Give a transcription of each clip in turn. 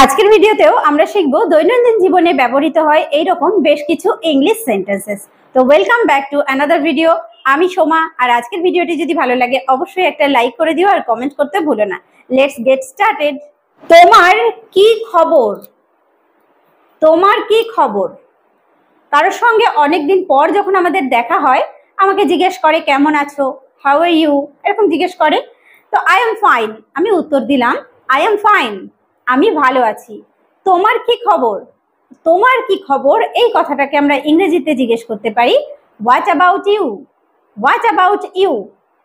আজকের ভিডিওতেও আমরা শিখব দৈনন্দিন জীবনে ব্যবহৃত হয় এই রকম বেশ কিছু ইংলিশ সেন্টেন্সেস। তো welcome back to another video. আমি সোমা, আর আজকের ভিডিওটি যদি ভালো লাগে অবশ্যই একটা লাইক করে দিও আর কমেন্ট করতে ভুলো না। Let's get started. তোমার কি খবর? তোমার কি খবর? কারোর সঙ্গে অনেকদিন পর যখন আমাদের দেখা হয় আমাকে জিজ্ঞেস করে কেমন আছো, হাউ আর ইউ, এরকম জিজ্ঞেস করে। তো আই এম ফাইন, আমি উত্তর দিলাম আই এম ফাইন, আমি ভালো আছি। তোমার কি খবর? তোমার কি খবর এই কথাটাকে আমরা ইংরেজিতে জিজ্ঞেস করতে পারি what about you. What about you,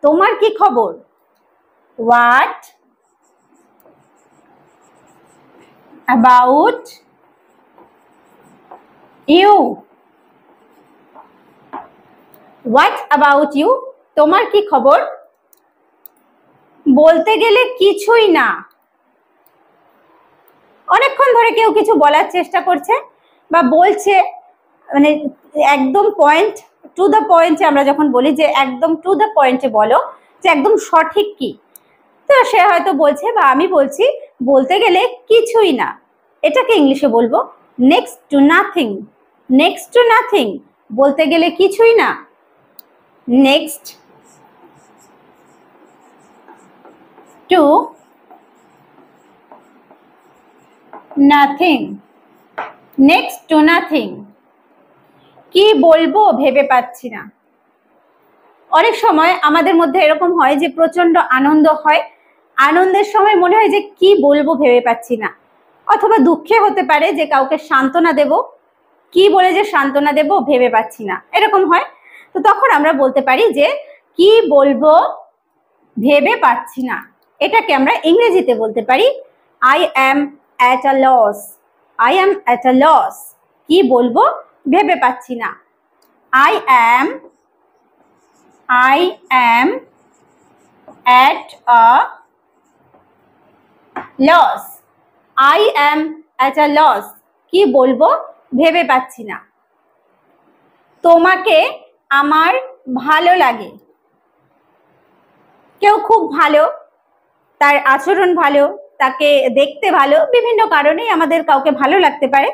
তোমার কি খবর? What about you. What about you, তোমার কি খবর? বলতে গেলে কিছুই না। অনেকক্ষণ ধরে কেউ কিছু বলার চেষ্টা করছে বা বলছে, মানে একদম পয়েন্ট টু দ্য পয়েন্টে আমরা যখন বলি যে একদম টু দ্য পয়েন্টে বলো, যে একদম সঠিক কি, তো সে হয়তো বলছে বা আমি বলছি বলতে গেলে কিছুই না। এটাকে ইংলিশে বলবো next to nothing. Next to nothing, বলতে গেলে কিছুই না। Next to nothing. Next to nothing, কি বলবো ভেবে পাচ্ছি না। অনেক সময় আমাদের মধ্যে এরকম হয় যে প্রচন্ড আনন্দ হয়, আনন্দের সময় মনে হয় যে কি বলবো ভেবে পাচ্ছি না, অথবা দুঃখে হতে পারে যে কাউকে সান্ত্বনা দেব, কি বলে যে সান্ত্বনা দেব ভেবে পাচ্ছি না, এরকম হয়। তো তখন আমরা বলতে পারি যে কি বলবো ভেবে পাচ্ছি না। এটাকে আমরা ইংরেজিতে বলতে পারি I am at a loss. I am at a loss, কি বলবো ভেবে পাচ্ছি না। I am at a loss. I am at a loss, কি বলবো ভেবে পাচ্ছি না। তোমাকে আমার ভালো লাগে। কেউ খুব ভালো, তার আচরণ ভালো, তাকে দেখতে ভালো, বিভিন্ন কারণেই আমাদের কাউকে ভালো লাগতে পারে।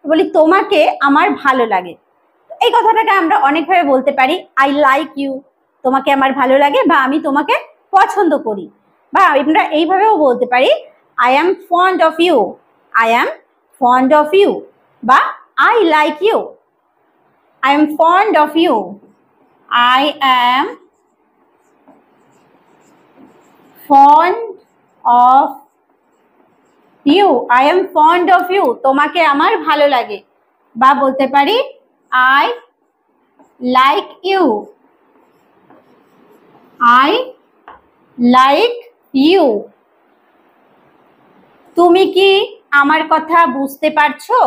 বলি তোমাকে আমার ভালো লাগে, এই কথাটাকে আমরা অনেকভাবে বলতে পারি আই লাইক ইউ, তোমাকে আমার ভালো লাগে, বা আমি তোমাকে পছন্দ করি। বা আমরা এইভাবেও বলতে পারি I am fond of you. I am fond of you, বা I like you. I am fond of you. I am fond of you. I am fond of you, তোমাকে আমার ভালো লাগে। বা বলতে পারি I like you. I like you. তুমি কি আমার কথা বুঝতে পারছো?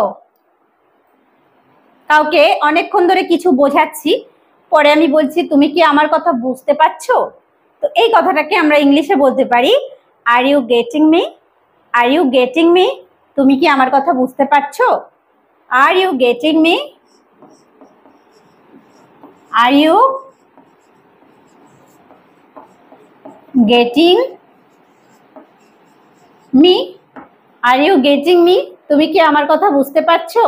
কাউকে অনেকক্ষণ ধরে কিছু বোঝাচ্ছি, পরে আমি বলছি তুমি কি আমার কথা বুঝতে পারছো? তো এই কথাটাকে আমরা ইংলিশে বলতে পারি are you getting me. Are you getting me, তুমি কি আমার কথা বুঝতে পারছো? Are you getting me. Are you getting me. Are you getting me, তুমি কি আমার কথা বুঝতে পারছো?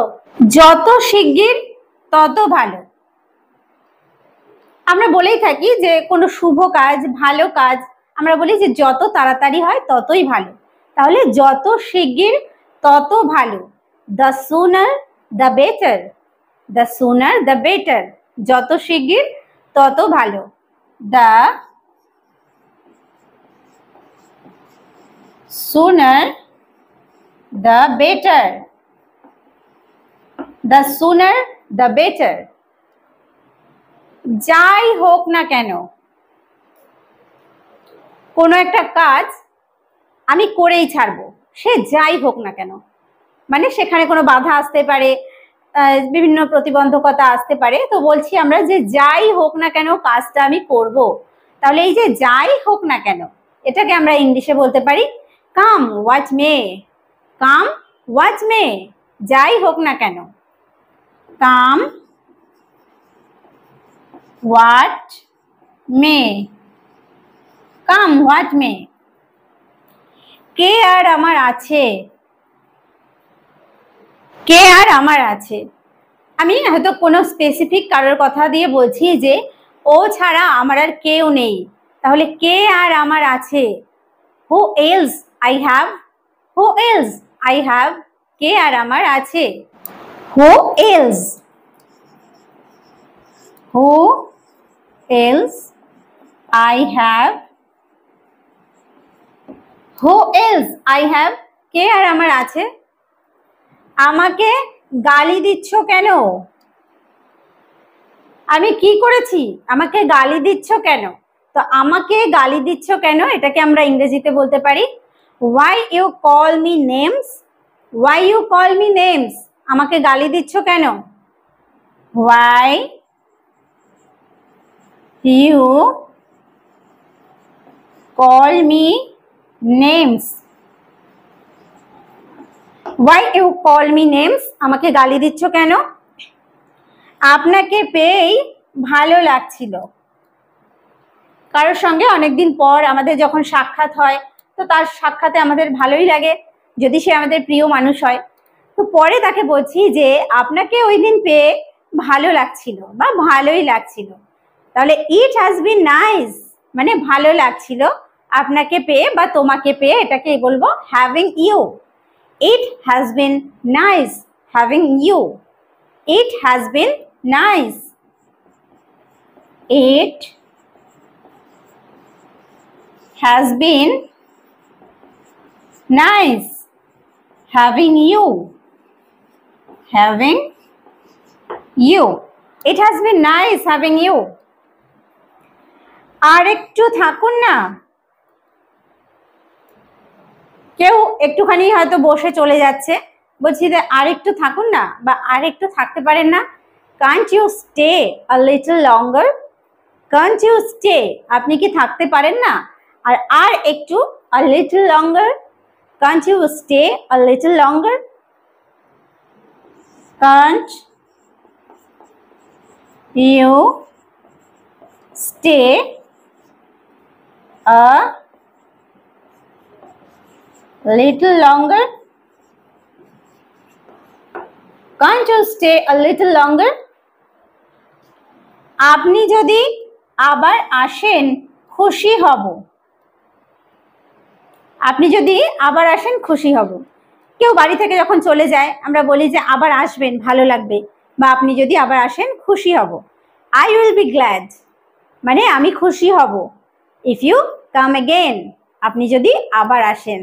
যত শিগগির তত ভালো। আমরা বলেই থাকি যে কোনো শুভ কাজ, ভালো কাজ আমরা বলি যে যত তাড়াতাড়ি হয় ততই ভালো। তাহলে যত শিগগির তত ভালো। The sooner the better. The sooner the better, যত শিগগির তত ভালো। The sooner the better. The sooner the better. যাই হোক না কেন, কোনো একটা কাজ আমি করেই ছাড়বো, সে যাই হোক না কেন। মানে সেখানে কোনো বাধা আসতে পারে, বিভিন্ন প্রতিবন্ধকতা আসতে পারে, তো বলছি আমরা যে যাই হোক না কেন কাজটা আমি করব। তাহলে এই যে যাই হোক না কেন, এটাকে আমরা ইংলিশে বলতে পারি come what may. Come what may, যাই হোক না কেন। Come what may. Come what may. কে আর আমার আছে? কে আর আমার আছে। আমি হয়তো কোনো স্পেসিফিক কারোর কথা দিয়ে বলছি যে ও ছাড়া আমার আর কেউ নেই, তাহলে কে আর আমার আছে? Who else I have, who else I have, কে আর আমার আছে। Who else, who else I have, who else I have, কে আর আমার আছে। আমাকে গালি দিচ্ছ কেন? আমি কি করেছি? আমাকে গালি দিচ্ছ কেন? তো আমাকে গালি দিচ্ছ কেন এটাকে আমরা ইংরেজিতে বলতে পারি why you call me names, why you call me names, আমাকে গালি দিচ্ছ কেন? why you call me names, why you call me names, আমাকে গালি দিচ্ছ কেন? আপনাকে পেয়েই ভালো লাগছিল। কারোর সঙ্গে অনেকদিন পর আমাদের যখন সাক্ষাৎ হয় তো তার সাক্ষাতে আমাদের ভালোই লাগে, যদি সে আমাদের প্রিয় মানুষ হয়। তো পরে তাকে বলছি যে আপনাকে ওই দিন পেয়ে ভালো লাগছিল বা ভালোই লাগছিল। তাহলে ইট হ্যাজ বিন নাইস মানে ভালো লাগছিল আপনাকে পেয়ে বা তোমাকে পেয়ে, এটাকে বলবো having you. It has been nice having you, it has been nice, it has been nice having you, having you, it has been nice having you। আর একটু থাকুন না, কেউ একটুখানি হয়তো বসে চলে যাচ্ছে, বলছি যে আর একটু থাকুন না বা আর একটু থাকতে পারেন না, can't you stay a little longer, can't you stay, আপনি কি থাকতে পারেন না? আর একটু a little longer, can't you stay a little longer, can't you stay a little longer, can't you stay a little longer, আপনি যদি আবার আসেন খুশি হব, আপনি যদি আবার আসেন খুশি হব। কেউ বাড়ি থেকে যখন চলে যায় আমরা বলি যে আবার আসবেন ভালো লাগবে, বা আপনি যদি আবার আসেন খুশি হব। আই উইল বি গ্ল্যাড মানে আমি খুশি হব। ইফ ইউ কাম এগেন, আপনি যদি আবার আসেন।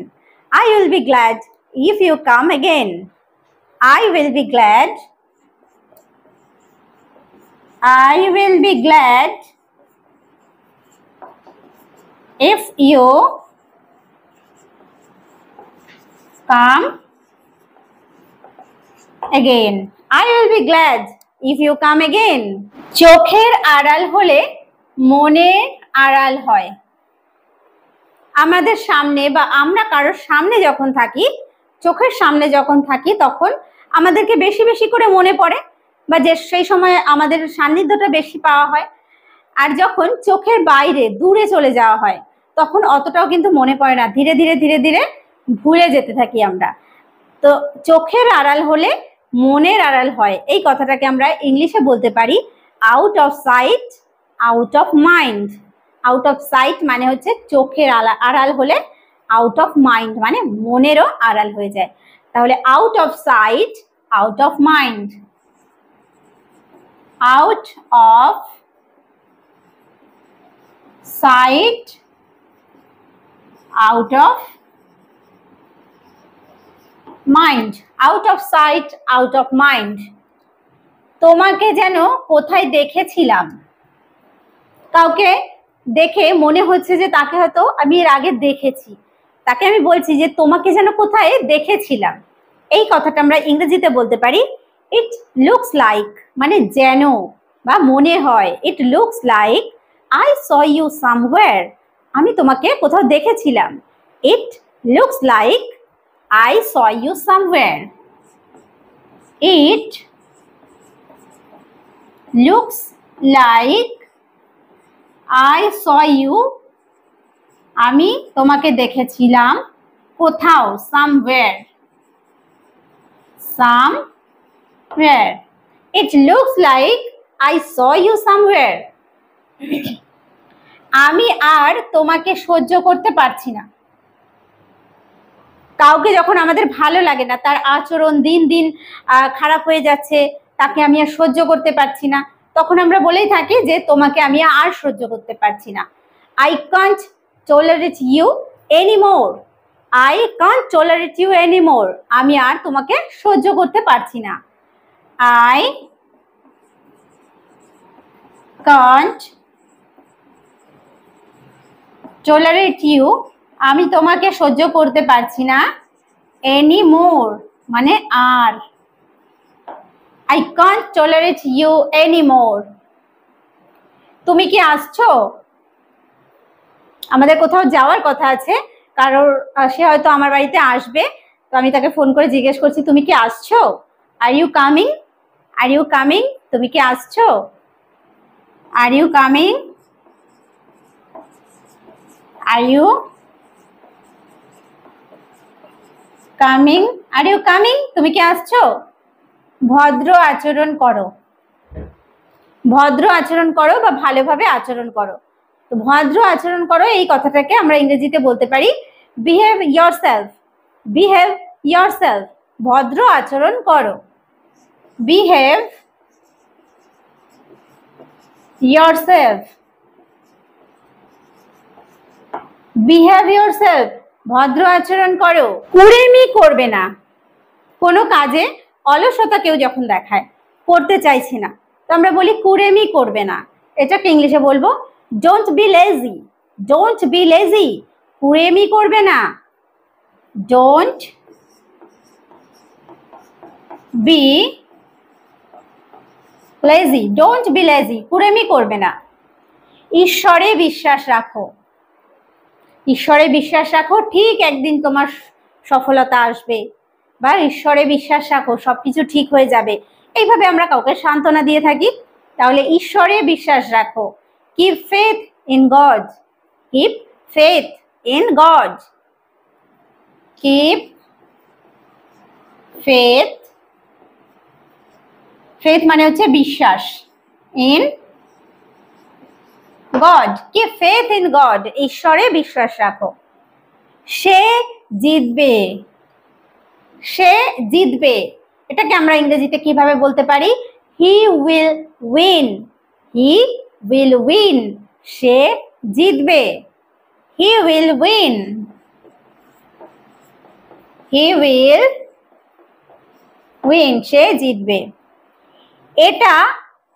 I will be glad if you come again, I will be glad, I will be glad if you come again, I will be glad if you come again। চোখের আড়াল হলে মনের আড়াল হয়। আমাদের সামনে বা আমরা কারোর সামনে যখন থাকি, চোখের সামনে যখন থাকি তখন আমাদেরকে বেশি বেশি করে মনে পড়ে বা যে সেই সময় আমাদের সান্নিধ্যটা বেশি পাওয়া হয়। আর যখন চোখের বাইরে দূরে চলে যাওয়া হয় তখন অতটাও কিন্তু মনে পড়ে না, ধীরে ধীরে ধীরে ধীরে ভুলে যেতে থাকি আমরা। তো চোখের আড়াল হলে মনের আড়াল হয়, এই কথাটাকে আমরা ইংলিশে বলতে পারি out of sight out of mind. Out of sight মানে হচ্ছে চোখের আড়াল হলে আউট অফ মাইন্ড মানে মনেরও আড়াল হয়ে যায়। তাহলে out of sight out of mind, out of sight out of mind, out of sight out of mind। তোমাকে যেন কোথায় দেখেছিলাম, কাউকে দেখে মনে হচ্ছে যে তাকে হয়তো আমি এর আগে দেখেছি, তাকে আমি বলছি যে তোমাকে যেন কোথায় দেখেছিলাম। এই কথাটা আমরা ইংরেজিতে বলতে পারি ইট লুকস লাইক মানে যেন বা মনে হয়। It looks like I saw you somewhere, আমি তোমাকে কোথাও দেখেছিলাম। It looks like I saw you somewhere, it looks like I saw you, আমি তোমাকে দেখেছিলাম কোথাও, somewhere, somewhere. It looks like I saw you somewhere. আমি আর তোমাকে সহ্য করতে পারছি না। কাউকে যখন আমাদের ভালো লাগে না, তার আচরণ দিন দিন খারাপ হয়ে যাচ্ছে, তাকে আমি আর সহ্য করতে পারছি না, তখন আমরা বলেই থাকি যে তোমাকে আমি আর সহ্য করতে পারছি না। I can't tolerate you anymore. I can't tolerate you anymore. আমি আর তোমাকে সহ্য করতে পারছি না। I can't tolerate you. আমি তোমাকে সহ্য করতে পারছি না। anymore মানে আর। I can't tolerate you anymore. তুমি কি আসছো? আমাদের কোথাও যাওয়ার কথা আছে, কারোর সে হয়তো আমার বাড়িতে আসবে, তো আমি তাকে ফোন করে জিজ্ঞেস করছি তুমি কি আসছো? Are you coming? Are you coming? তুমি কি আসছো? Are you coming? Are you coming? Are you coming? তুমি কি আসছো? ভদ্র আচরণ করো, ভদ্র আচরণ করো বা ভালোভাবে আচরণ করো। তো ভদ্র আচরণ করো এই কথাটাকে আমরা ইংরেজিতে বলতে পারি বিহেভ ইয়োরসেলফ। বিহেভ ইয়োরসেলফ, ভদ্র আচরণ করো। Behave yourself. বিহেভ ইয়োরসেলফ, ভদ্র আচরণ করো। কুড়েমি করবে না। কোনো কাজে অলসতা কেউ যখন দেখায়, করতে চাইছে না, তো আমরা বলি কুড়েমি করবে না। এটাকে ইংলিশে বলবো don't be lazy. Don't be lazy, কুড়েমি করবে না। Don't be lazy. Don't be lazy, কুড়েমি করবে না। ঈশ্বরে বিশ্বাস রাখো। ঈশ্বরে বিশ্বাস রাখো, ঠিক একদিন তোমার সফলতা আসবে, বা ঈশ্বরে বিশ্বাস রাখো সবকিছু ঠিক হয়ে যাবে, এইভাবে আমরা কাউকে সান্ত্বনা দিয়ে থাকি। তাহলে ঈশ্বরে বিশ্বাস রাখো। Keep faith in god. Keep faith in god. Keep faith. Faith মানে হচ্ছে বিশ্বাস। In god. Keep faith in god, ঈশ্বরে বিশ্বাস রাখো। সে জিতবে। সে জিতবে, এটাকে আমরা ইংরেজিতে কিভাবে বলতে পারি? He will win. He will win, সে জিতবে। He will win. He will win, সে জিতবে। এটা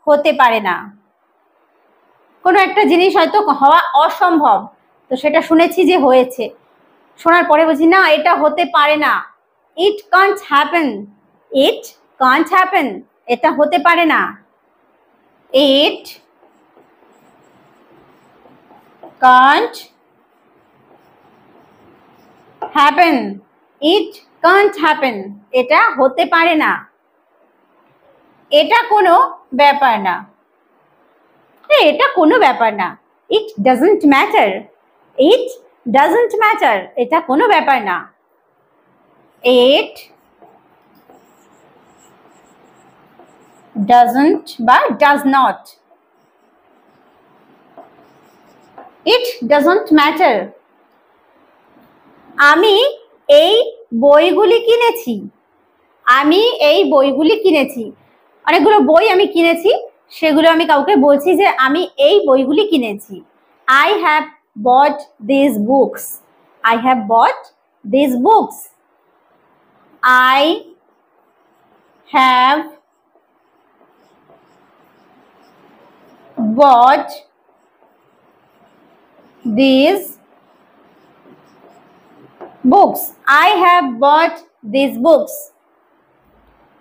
হতে পারে না। কোনো একটা জিনিস হয়তো হওয়া অসম্ভব, তো সেটা শুনেছি যে হয়েছে, শোনার পরে বলছি না এটা হতে পারে না। It can't happen. It can't happen. এটা হতে পারে না। It can't happen. It can't happen. এটা হতে পারে না। এটা কোনো ব্যাপার না। এটা কোনো ব্যাপার না। It doesn't matter. It doesn't matter. এটা কোনো ব্যাপার না। It doesn't বা does not. It doesn't matter. আমি এই বইগুলি কিনেছি। আমি এই বইগুলি কিনেছি। অনেকগুলো বই আমি কিনেছি, সেগুলো আমি কাউকে বলছি যে আমি এই বইগুলি কিনেছি। I have bought these books. I have bought these books. I have bought these books. I have bought these books.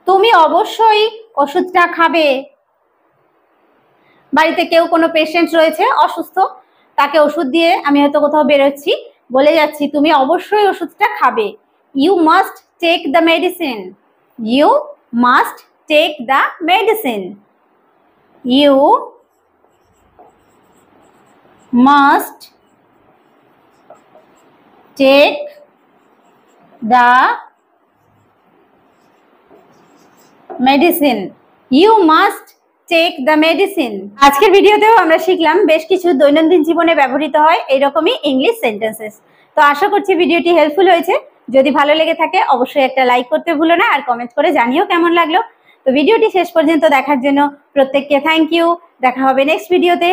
তুমি অবশ্যই ওষুধটা খাবে। বাড়িতে কেউ কোনো পেশেন্ট রয়েছে অসুস্থ, তাকে ওষুধ দিয়ে আমি হয়তো কোথাও বেরোচ্ছি, বলে যাচ্ছি তুমি অবশ্যই ওষুধটা খাবে। You must take the medicine. You must take the medicine. You must take the medicine, you must take the medicine. আজকের ভিডিওতেও আমরা শিখলাম বেশ কিছু দৈনন্দিন জীবনে ব্যবহৃত হয় এইরকমই ইংলিশ সেন্টেন্সেস। তো আশা করছি ভিডিওটি হেল্পফুল হয়েছে। যদি ভালো লেগে থাকে অবশ্যই একটা লাইক করতে ভুলো না, আর কমেন্ট করে জানিও কেমন লাগলো। তো ভিডিওটি শেষ পর্যন্ত দেখার জন্য প্রত্যেককে থ্যাংক ইউ। দেখা হবে নেক্সট ভিডিওতে।